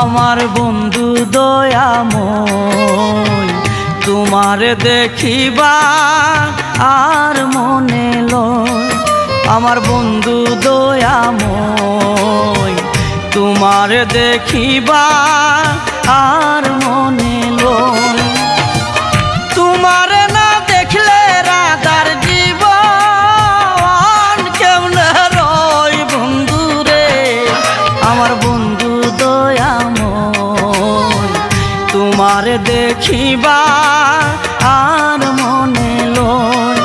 আমার বন্ধু দয়াময় তোমার দেখিবা আর মনে লয়। আমার বন্ধু দয়াময় তোমার দেখিবা আর মনে লয়। তোমার না দেখলে রাধার জীবন কেমনে রয় বন্ধু রে। আমার বন্ধু দয়াময় তোমার দেখিবা আর মনে লয়।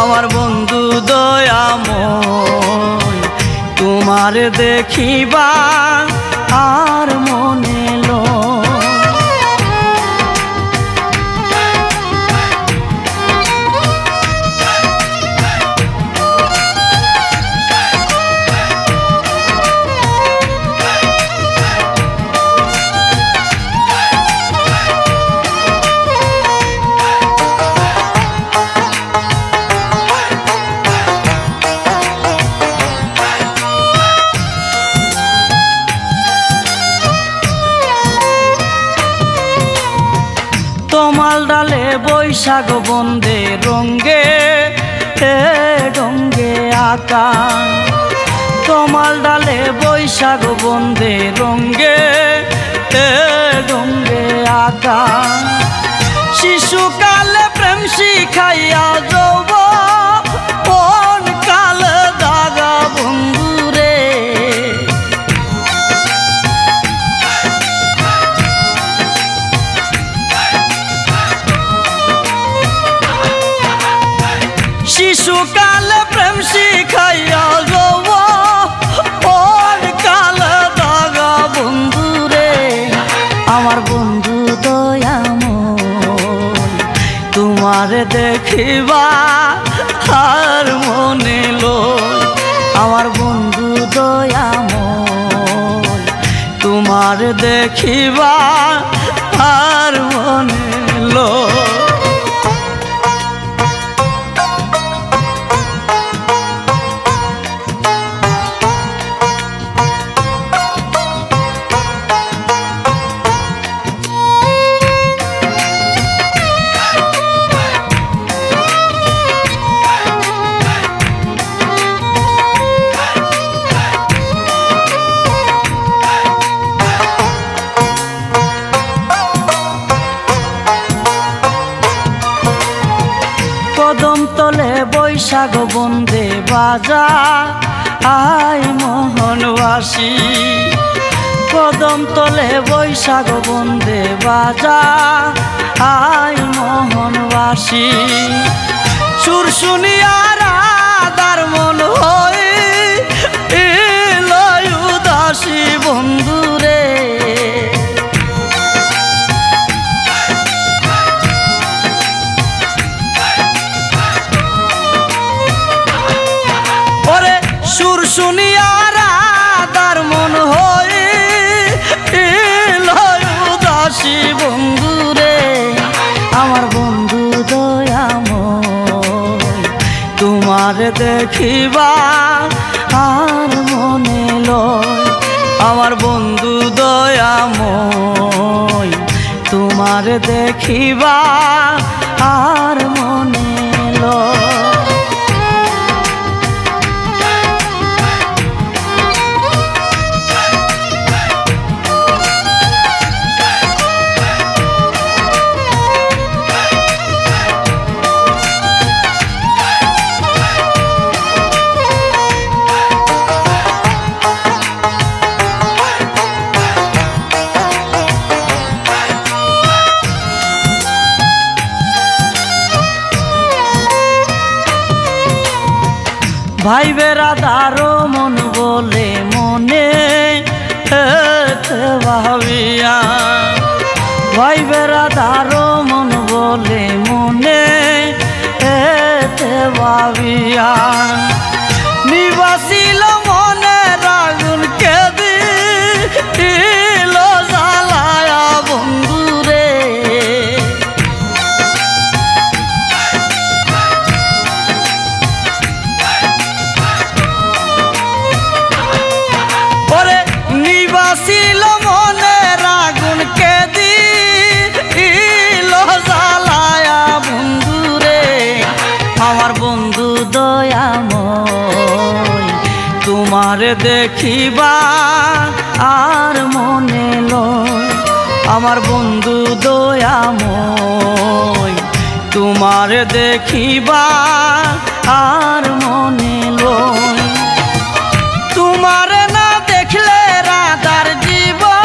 আমার বন্ধু দয়াময় তোমার দেখিবা আর মনে লয়। তোমাল ডালে বৈশাখ বন্দে রঙ্গে রঙ্গে আকা। তোমাল ডালে বৈশাখ বন্দে রঙ্গে রঙ্গে আকা। শিশুকালে প্রেম শিখাইয়া যৌবন কালে দাগা বন্ধু রে। শিশুকালে প্রেম শিখাইয়া যৌবন কালে দাগা বন্ধু রে। আমার বন্ধু দয়াময় তোমার দেখিবা আর মনে লয়। আমার বন্ধু দয়াময় তোমার দেখিবা আর মনে লয়। কদম তলে বৈশাখ বন্দে বাজা আই মোহনবাসী। কদম তলে বৈশাখ বন্দে বাজা আই মোহনবাসী। সুর শুনিয়া রাধার মন হইল উদাসী বন্ধু রে। সুর শুনিয়া রাধার মন হইল উদাসী বন্ধু রে। আমার বন্ধু দয়াময় তোমার দেখিবা আর মনে লয়। আমার বন্ধু দয়াময় তোমার দেখিবা আর মনে লয়। ভাই বেরাদারো মন বলে মনে ভাবিয়া। ভাই বেরাদারো মন বলে মনে ভাবিয়া। নিবাসিল মনে রাগুন কেদিল জ্বালায়া বন্ধু রে। নিবাসিল মনে দয়াময় তোমার দেখিবা আর মনে লয় আমার বন্ধু দয়াময় তোমার দেখিবা আর মনে লয় তোমার না দেখলে রাধার জীবন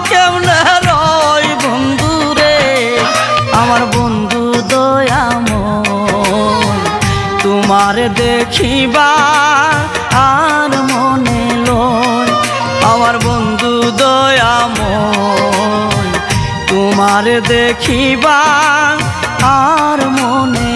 কেমনে রয় বন্ধু রে আমার বন্ধু দয়াময় তোমার দেখিবা আর মনে লয় আমার বন্ধু দয়াময় তোমার দেখিবা আর মনে